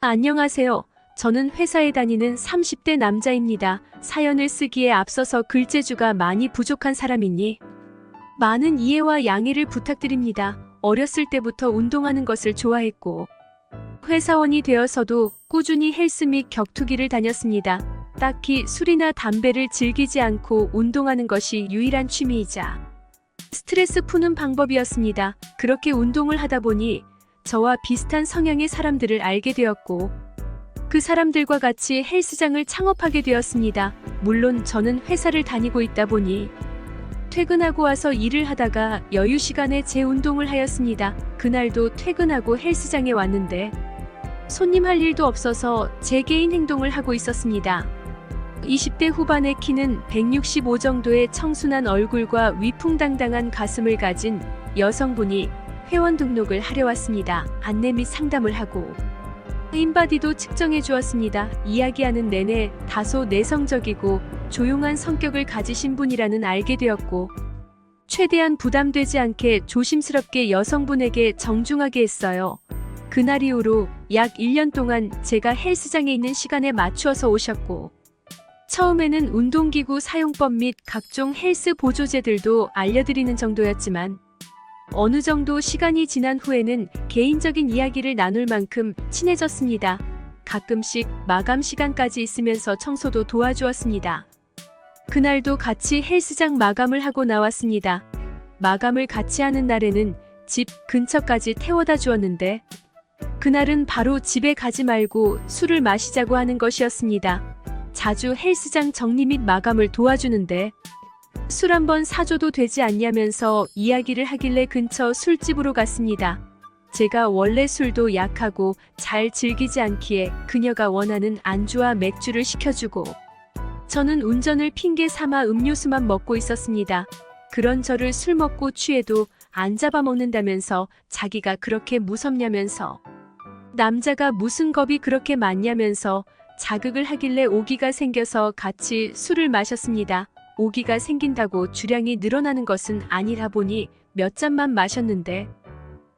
안녕하세요. 저는 회사에 다니는 30대 남자입니다. 사연을 쓰기에 앞서서 글재주가 많이 부족한 사람이니 많은 이해와 양해를 부탁드립니다. 어렸을 때부터 운동하는 것을 좋아했고 회사원이 되어서도 꾸준히 헬스 및 격투기를 다녔습니다. 딱히 술이나 담배를 즐기지 않고 운동하는 것이 유일한 취미이자 스트레스 푸는 방법이었습니다. 그렇게 운동을 하다 보니 저와 비슷한 성향의 사람들을 알게 되었고 그 사람들과 같이 헬스장을 창업하게 되었습니다. 물론 저는 회사를 다니고 있다 보니 퇴근하고 와서 일을 하다가 여유 시간에 재운동을 하였습니다. 그날도 퇴근하고 헬스장에 왔는데 손님 할 일도 없어서 제 개인 행동을 하고 있었습니다. 20대 후반의 키는 165 정도의 청순한 얼굴과 위풍당당한 가슴을 가진 여성분이 회원 등록을 하려 왔습니다. 안내 및 상담을 하고 인바디도 측정해 주었습니다. 이야기하는 내내 다소 내성적이고 조용한 성격을 가지신 분이라는 알게 되었고 최대한 부담되지 않게 조심스럽게 여성분에게 정중하게 했어요. 그날 이후로 약 1년 동안 제가 헬스장에 있는 시간에 맞추어서 오셨고 처음에는 운동기구 사용법 및 각종 헬스 보조제들도 알려드리는 정도였지만 어느 정도 시간이 지난 후에는 개인적인 이야기를 나눌 만큼 친해졌습니다. 가끔씩 마감 시간까지 있으면서 청소도 도와주었습니다. 그날도 같이 헬스장 마감을 하고 나왔습니다. 마감을 같이 하는 날에는 집 근처까지 태워다 주었는데 그날은 바로 집에 가지 말고 술을 마시자고 하는 것이었습니다. 자주 헬스장 정리 및 마감을 도와주는데 술 한번 사줘도 되지 않냐면서 이야기를 하길래 근처 술집으로 갔습니다. 제가 원래 술도 약하고 잘 즐기지 않기에 그녀가 원하는 안주와 맥주를 시켜주고 저는 운전을 핑계 삼아 음료수만 먹고 있었습니다. 그런 저를 술 먹고 취해도 안 잡아먹는다면서 자기가 그렇게 무섭냐면서 남자가 무슨 겁이 그렇게 많냐면서 자극을 하길래 오기가 생겨서 같이 술을 마셨습니다. 오기가 생긴다고 주량이 늘어나는 것은 아니라 보니 몇 잔만 마셨는데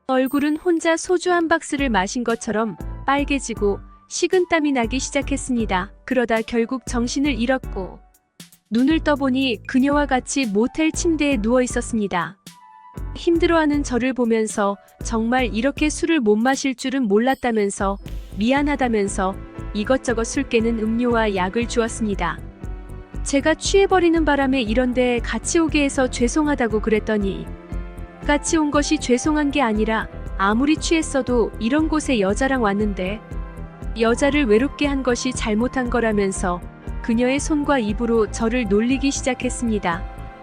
얼굴은 혼자 소주 한 박스를 마신 것처럼 빨개지고 식은땀이 나기 시작했습니다. 그러다 결국 정신을 잃었고 눈을 떠보니 그녀와 같이 모텔 침대에 누워 있었습니다. 힘들어하는 저를 보면서 정말 이렇게 술을 못 마실 줄은 몰랐다면서 미안하다면서 이것저것 술 깨는 음료와 약을 주었습니다. 제가 취해버리는 바람에 이런데 같이 오게 해서 죄송하다고 그랬더니 같이 온 것이 죄송한 게 아니라 아무리 취했어도 이런 곳에 여자랑 왔는데 여자를 외롭게 한 것이 잘못한 거라면서 그녀의 손과 입으로 저를 놀리기 시작했습니다.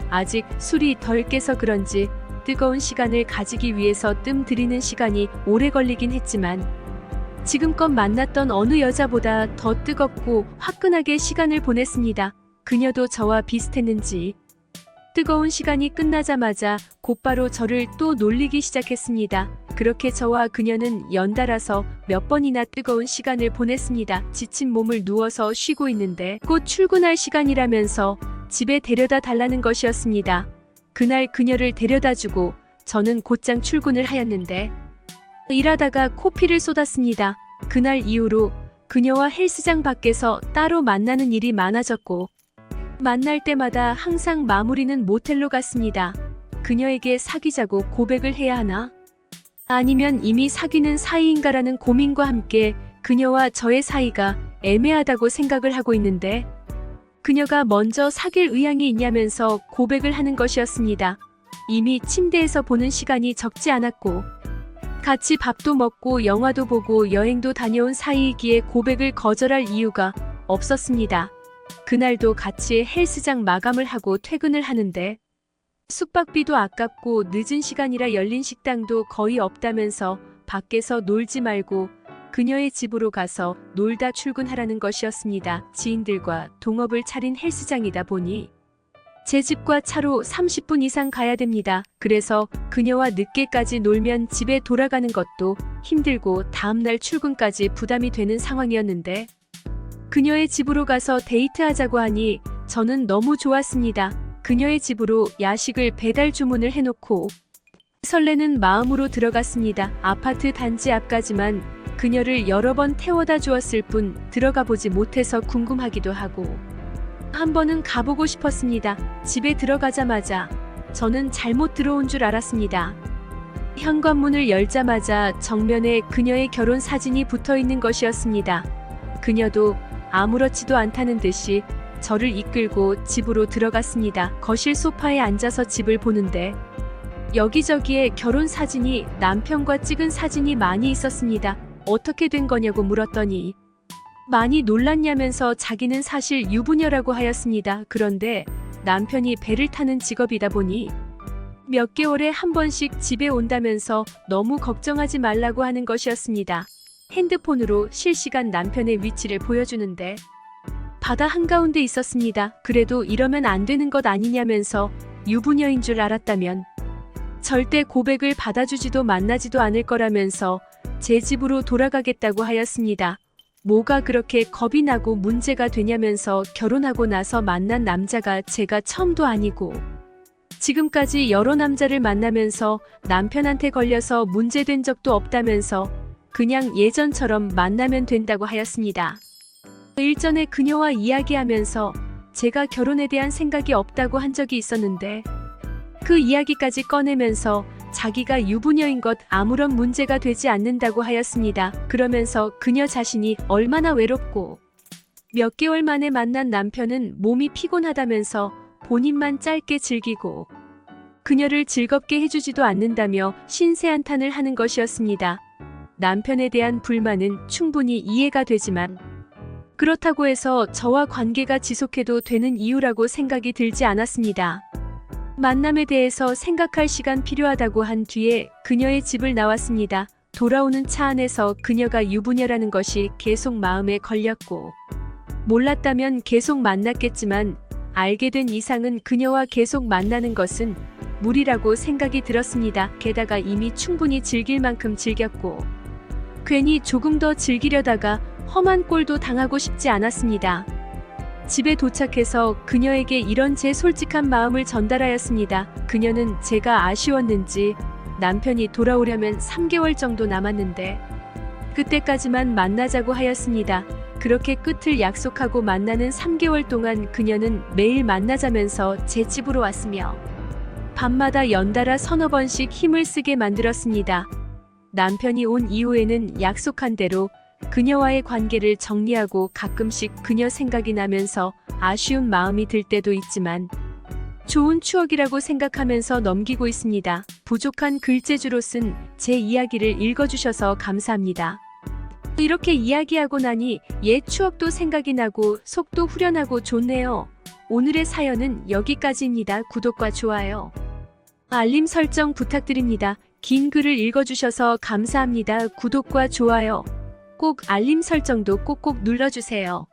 아직 술이 덜 깨서 그런지 뜨거운 시간을 가지기 위해서 뜸 들이는 시간이 오래 걸리긴 했지만 지금껏 만났던 어느 여자보다 더 뜨겁고 화끈하게 시간을 보냈습니다. 그녀도 저와 비슷했는지 뜨거운 시간이 끝나자마자 곧바로 저를 또 놀리기 시작했습니다. 그렇게 저와 그녀는 연달아서 몇 번이나 뜨거운 시간을 보냈습니다. 지친 몸을 누워서 쉬고 있는데 곧 출근할 시간이라면서 집에 데려다 달라는 것이었습니다. 그날 그녀를 데려다주고 저는 곧장 출근을 하였는데 일하다가 코피를 쏟았습니다. 그날 이후로 그녀와 헬스장 밖에서 따로 만나는 일이 많아졌고 만날 때마다 항상 마무리는 모텔로 갔습니다. 그녀에게 사귀자고 고백을 해야 하나? 아니면 이미 사귀는 사이인가라는 고민과 함께 그녀와 저의 사이가 애매하다고 생각을 하고 있는데 그녀가 먼저 사귈 의향이 있냐면서 고백을 하는 것이었습니다. 이미 침대에서 보는 시간이 적지 않았고 같이 밥도 먹고 영화도 보고 여행도 다녀온 사이이기에 고백을 거절할 이유가 없었습니다. 그날도 같이 헬스장 마감을 하고 퇴근을 하는데 숙박비도 아깝고 늦은 시간이라 열린 식당도 거의 없다면서 밖에서 놀지 말고 그녀의 집으로 가서 놀다 출근하라는 것이었습니다. 지인들과 동업을 차린 헬스장이다 보니 제 집과 차로 30분 이상 가야 됩니다. 그래서 그녀와 늦게까지 놀면 집에 돌아가는 것도 힘들고 다음날 출근까지 부담이 되는 상황이었는데 그녀의 집으로 가서 데이트하자고 하니 저는 너무 좋았습니다. 그녀의 집으로 야식을 배달 주문을 해놓고 설레는 마음으로 들어갔습니다. 아파트 단지 앞까지만 그녀를 여러 번 태워다 주었을 뿐 들어가 보지 못해서 궁금하기도 하고 한 번은 가보고 싶었습니다. 집에 들어가자마자 저는 잘못 들어온 줄 알았습니다. 현관문을 열자마자 정면에 그녀의 결혼 사진이 붙어 있는 것이었습니다. 그녀도 아무렇지도 않다는 듯이 저를 이끌고 집으로 들어갔습니다. 거실 소파에 앉아서 집을 보는데 여기저기에 결혼 사진이 남편과 찍은 사진이 많이 있었습니다. 어떻게 된 거냐고 물었더니 많이 놀랐냐면서 자기는 사실 유부녀라고 하였습니다. 그런데 남편이 배를 타는 직업이다 보니 몇 개월에 한 번씩 집에 온다면서 너무 걱정하지 말라고 하는 것이었습니다. 핸드폰으로 실시간 남편의 위치를 보여주는데 바다 한가운데 있었습니다. 그래도 이러면 안 되는 것 아니냐면서 유부녀인 줄 알았다면 절대 고백을 받아주지도 만나지도 않을 거라면서 제 집으로 돌아가겠다고 하였습니다. 뭐가 그렇게 겁이 나고 문제가 되냐면서 결혼하고 나서 만난 남자가 제가 처음도 아니고 지금까지 여러 남자를 만나면서 남편한테 걸려서 문제된 적도 없다면서 그냥 예전처럼 만나면 된다고 하였습니다. 일전에 그녀와 이야기하면서 제가 결혼에 대한 생각이 없다고 한 적이 있었는데 그 이야기까지 꺼내면서 자기가 유부녀인 것 아무런 문제가 되지 않는다고 하였습니다. 그러면서 그녀 자신이 얼마나 외롭고 몇 개월 만에 만난 남편은 몸이 피곤하다면서 본인만 짧게 즐기고 그녀를 즐겁게 해주지도 않는다며 신세한탄을 하는 것이었습니다. 남편에 대한 불만은 충분히 이해가 되지만 그렇다고 해서 저와 관계가 지속해도 되는 이유라고 생각이 들지 않았습니다. 만남에 대해서 생각할 시간 필요하다고 한 뒤에 그녀의 집을 나왔습니다. 돌아오는 차 안에서 그녀가 유부녀라는 것이 계속 마음에 걸렸고 몰랐다면 계속 만났겠지만 알게 된 이상은 그녀와 계속 만나는 것은 무리라고 생각이 들었습니다. 게다가 이미 충분히 즐길 만큼 즐겼고 괜히 조금 더 즐기려다가 험한 꼴도 당하고 싶지 않았습니다. 집에 도착해서 그녀에게 이런 제 솔직한 마음을 전달하였습니다. 그녀는 제가 아쉬웠는지 남편이 돌아오려면 3개월 정도 남았는데 그때까지만 만나자고 하였습니다. 그렇게 끝을 약속하고 만나는 3개월 동안 그녀는 매일 만나자면서 제 집으로 왔으며 밤마다 연달아 서너 번씩 힘을 쓰게 만들었습니다. 남편이 온 이후에는 약속한 대로 그녀와의 관계를 정리하고 가끔씩 그녀 생각이 나면서 아쉬운 마음이 들 때도 있지만 좋은 추억이라고 생각하면서 넘기고 있습니다. 부족한 글재주로 쓴 제 이야기를 읽어주셔서 감사합니다. 이렇게 이야기하고 나니 옛 추억도 생각이 나고 속도 후련하고 좋네요. 오늘의 사연은 여기까지입니다. 구독과 좋아요, 알림 설정 부탁드립니다. 긴 글을 읽어주셔서 감사합니다. 구독과 좋아요, 꼭 알림 설정도 꼭꼭 눌러주세요.